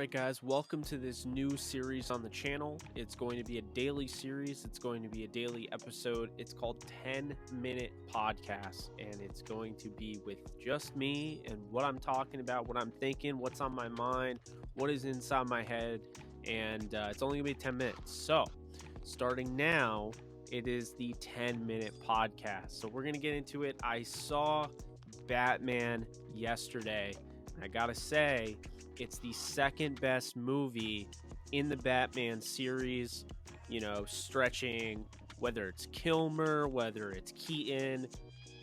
Alright guys, welcome to this new series on the channel. It's going to be a daily series. It's going to be a daily episode. It's called 10-Minute Podcast, and it's going to be with just me and what I'm talking about, what I'm thinking, what's on my mind, what is inside my head, and it's only going to be 10 minutes. So, starting now, it is the 10-Minute Podcast. So we're going to get into it. I saw Batman yesterday, and I gotta say, it's the second best movie in the Batman series, stretching, whether it's Kilmer, whether it's Keaton,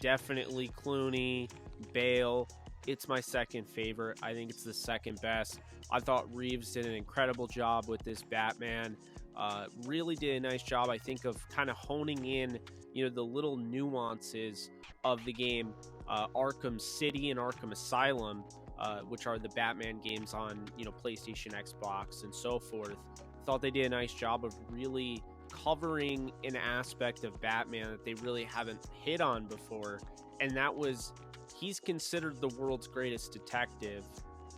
definitely Clooney, Bale. It's my second favorite. I think it's the second best. I thought Reeves did an incredible job with this Batman. Really did a nice job, I think, of kind of honing in, the little nuances of the game. Arkham City and Arkham Asylum, which are the Batman games on, PlayStation, Xbox, and so forth. Thought they did a nice job of really covering an aspect of Batman that they really haven't hit on before, and that was he's considered the world's greatest detective,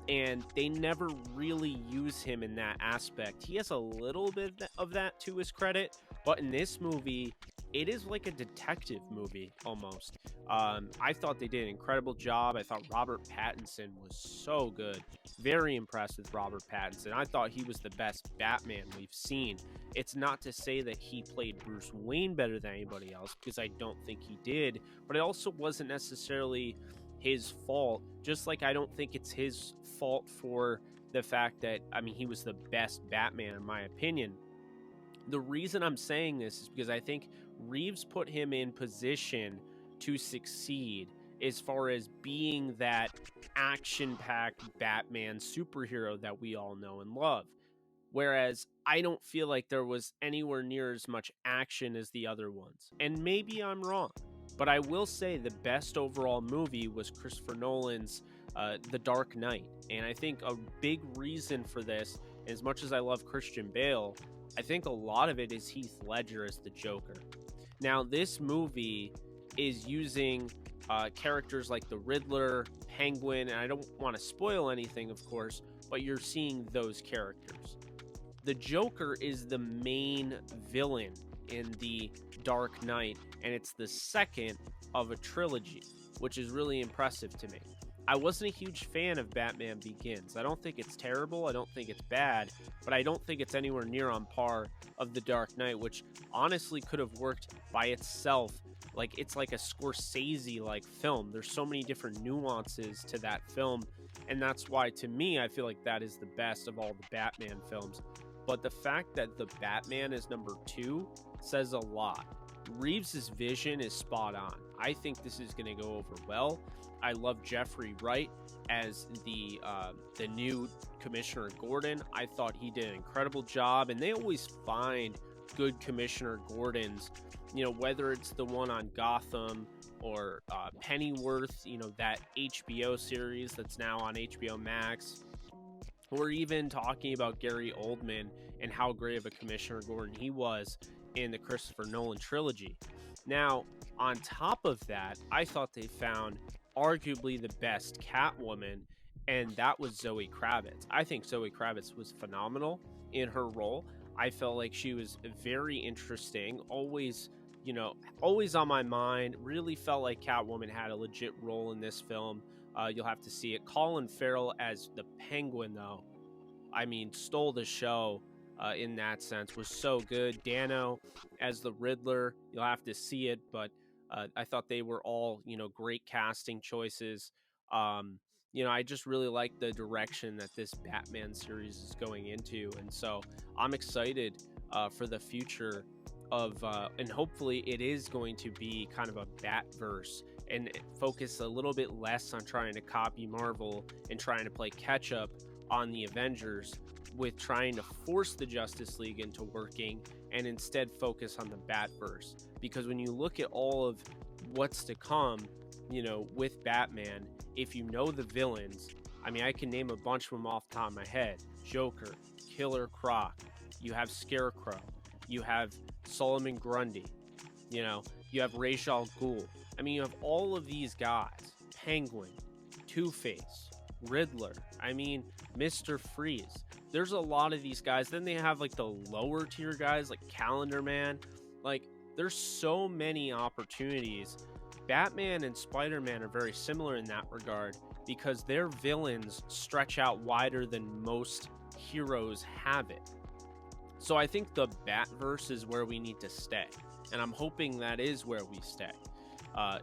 and they never really use him in that aspect. He has a little bit of that to his credit, but in this movie, it is like a detective movie almost. I thought they did an incredible job. I thought Robert Pattinson was so good. Very impressed with Robert Pattinson. I thought he was the best Batman we've seen. It's not to say that he played Bruce Wayne better than anybody else, because I don't think he did, but it also wasn't necessarily his fault, just like I don't think it's his fault for the fact that, he was the best Batman in my opinion. The reason I'm saying this is because I think Reeves put him in position to succeed as far as being that action-packed Batman superhero that we all know and love. Whereas I don't feel like there was anywhere near as much action as the other ones. And maybe I'm wrong, but I will say the best overall movie was Christopher Nolan's The Dark Knight. And I think a big reason for this, as much as I love Christian Bale, I think a lot of it is Heath Ledger as the Joker. Now, this movie is using characters like the Riddler, Penguin, and I don't want to spoil anything, of course, but you're seeing those characters. The Joker is the main villain in The Dark Knight, and it's the second of a trilogy, which is really impressive to me. I wasn't a huge fan of Batman Begins. I don't think it's terrible. I don't think it's bad, but I don't think it's anywhere near on par of The Dark Knight, which honestly could have worked by itself. Like, it's like a Scorsese-like film. There's so many different nuances to that film, and that's why, to me, I feel like that is the best of all the Batman films. But the fact that the Batman is number 2 says a lot. Reeves' vision is spot on. I think this is going to go over well. I love Jeffrey Wright as the new Commissioner Gordon. I thought he did an incredible job, and they always find good Commissioner Gordons, whether it's the one on Gotham or Pennyworth, that HBO series that's now on HBO Max, or even talking about Gary Oldman and how great of a Commissioner Gordon he was in the Christopher Nolan trilogy. Now, on top of that, I thought they found arguably the best Catwoman, and that was Zoe Kravitz. I think Zoe Kravitz was phenomenal in her role. I felt like she was very interesting, always on my mind. Really felt like Catwoman had a legit role in this film. You'll have to see it. Colin Farrell as the Penguin, though, stole the show. In that sense, was so good. Dano as the Riddler, you'll have to see it, but I thought they were all, great casting choices. I just really like the direction that this Batman series is going into, and so I'm excited for the future of, and hopefully it is going to be kind of a Batverse and focus a little bit less on trying to copy Marvel and trying to play catch up on the Avengers, with trying to force the Justice League into working and instead focus on the Batverse. Because when you look at all of what's to come, with Batman, if you know the villains, I can name a bunch of them off the top of my head. Joker, Killer Croc, you have Scarecrow, you have Solomon Grundy, you have Ra's al Ghul. You have all of these guys, Penguin, Two-Face, Riddler, Mr. Freeze. there's a lot of these guys. Then they have like the lower tier guys like Calendar Man. Like, there's so many opportunities. Batman and Spider-Man are very similar in that regard because their villains stretch out wider than most heroes have it. So I think the Batverse is where we need to stay, and I'm hoping that is where we stay.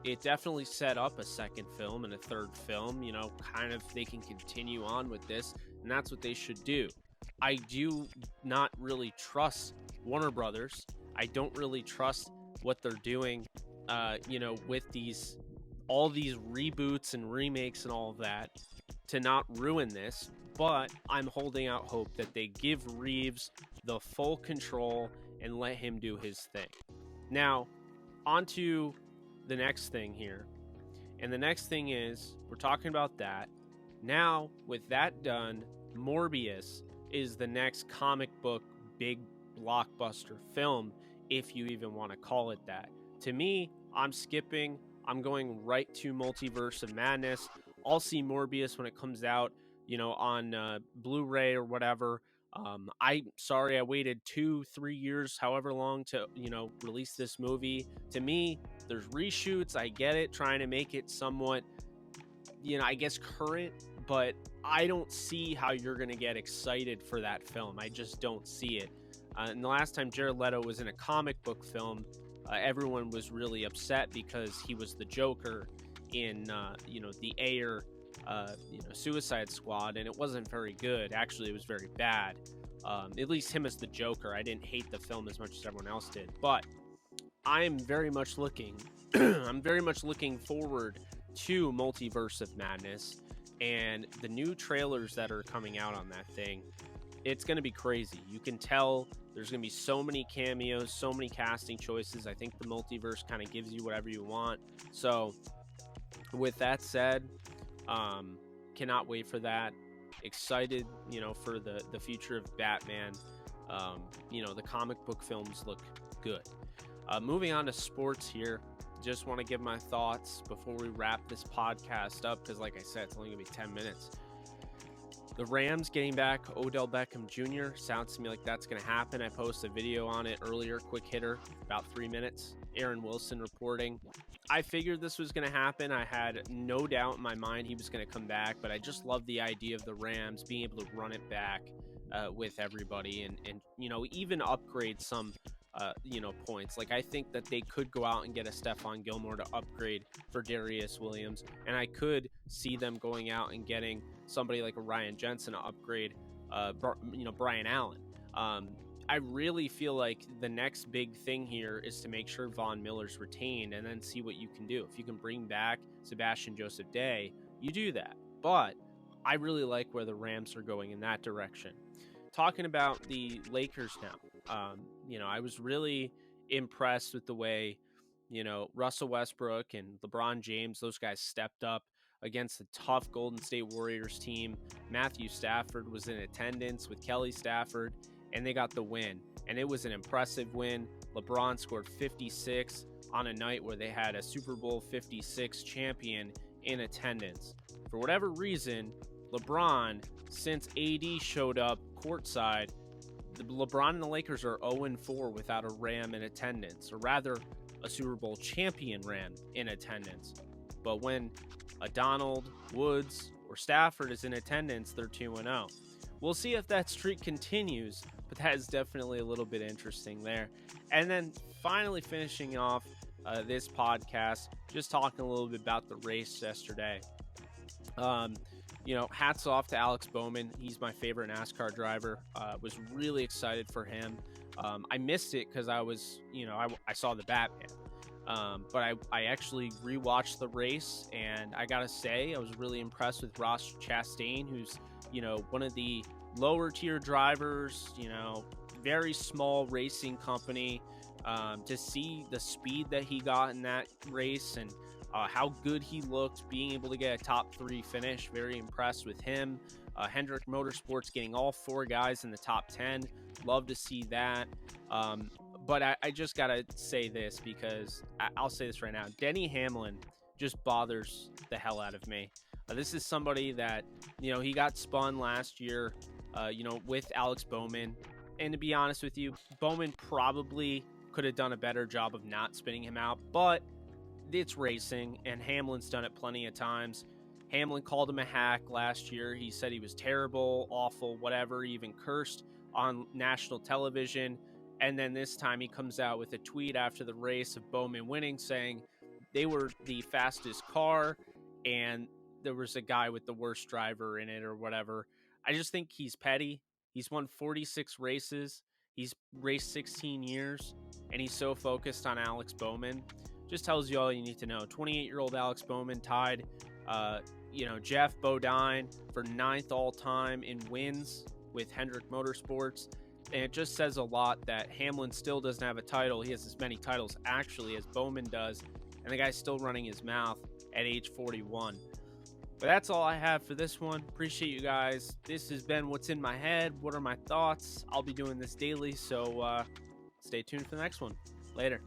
It definitely set up a second film and a third film, kind of they can continue on with this, and that's what they should do. I do not really trust Warner Brothers. I don't really trust what they're doing, with all these reboots and remakes and all of that to not ruin this. But I'm holding out hope that they give Reeves the full control and let him do his thing. Now, on to the next thing here. And the next thing is, we're talking about that. Now, with that done, Morbius is the next comic book big blockbuster film, if you even want to call it that. To me, I'm going right to Multiverse of Madness. I'll see Morbius when it comes out, on Blu-ray or whatever. I'm sorry I waited 2-3 years, however long, to, release this movie. To me, there's reshoots. I get it, trying to make it somewhat, I guess current, but I don't see how you're going to get excited for that film. I just don't see it. And the last time Jared Leto was in a comic book film, everyone was really upset because he was the Joker in, the Ayer, Suicide Squad, and it wasn't very good. Actually, it was very bad. At least him as the Joker. I didn't hate the film as much as everyone else did, but I'm very much looking forward to Multiverse of Madness and the new trailers that are coming out on that thing. It's going to be crazy. You can tell there's going to be so many cameos, so many casting choices. I think the multiverse kind of gives you whatever you want. So with that said, cannot wait for that. Excited, for the future of Batman. The comic book films look good. Moving on to sports here. Just want to give my thoughts before we wrap this podcast up, because like I said, it's only going to be 10 minutes. The Rams getting back Odell Beckham Jr. Sounds to me like that's going to happen. I posted a video on it earlier, quick hitter, about 3 minutes. Aaron Wilson reporting. I figured this was going to happen. I had no doubt in my mind he was going to come back, but I just love the idea of the Rams being able to run it back with everybody and even upgrade some points. Like, I think that they could go out and get a Stephon Gilmore to upgrade for Darius Williams, and I could see them going out and getting somebody like a Ryan Jensen to upgrade Brian Allen. I really feel like the next big thing here is to make sure Von Miller's retained and then see what you can do. If you can bring back Sebastian Joseph Day, you do that. But I really like where the Rams are going in that direction. Talking about the Lakers now, I was really impressed with the way, Russell Westbrook and LeBron James, those guys stepped up against the tough Golden State Warriors team. Matthew Stafford was in attendance with Kelly Stafford, and they got the win. And it was an impressive win. LeBron scored 56 on a night where they had a Super Bowl 56 champion in attendance. For whatever reason, LeBron, since AD showed up courtside, LeBron and the Lakers are 0-4 without a Ram in attendance, or rather, a Super Bowl champion Ram in attendance. But when a Donald, Woods, or Stafford is in attendance, they're 2-0. We'll see if that streak continues, but that is definitely a little bit interesting there. And then finally finishing off this podcast, just talking a little bit about the race yesterday. Hats off to Alex Bowman. He's my favorite NASCAR driver. Was really excited for him. I missed it because I was, I saw the Batman. But I actually rewatched the race, and I gotta say, I was really impressed with Ross Chastain, who's, one of the lower tier drivers, very small racing company. To see the speed that he got in that race and how good he looked, being able to get a top 3 finish, very impressed with him. Hendrick Motorsports getting all 4 guys in the top 10. Love to see that. But I just got to say this, because I'll say this right now. Denny Hamlin just bothers the hell out of me. This is somebody that, he got spun last year. with Alex Bowman. And to be honest with you, Bowman probably could have done a better job of not spinning him out, but it's racing, and Hamlin's done it plenty of times. Hamlin called him a hack last year. He said he was terrible, awful, whatever. He even cursed on national television. And then this time he comes out with a tweet after the race of Bowman winning saying they were the fastest car and there was a guy with the worst driver in it or whatever. I just think he's petty. He's won 46 races. He's raced 16 years, and he's so focused on Alex Bowman. Just tells you all you need to know. 28-year-old Alex Bowman tied Jeff Bodine for 9th all-time in wins with Hendrick Motorsports. And it just says a lot that Hamlin still doesn't have a title. He has as many titles actually as Bowman does, and the guy's still running his mouth at age 41. But that's all I have for this one. Appreciate you guys. This has been What's in My Head. What are my thoughts? I'll be doing this daily, so stay tuned for the next one. Later.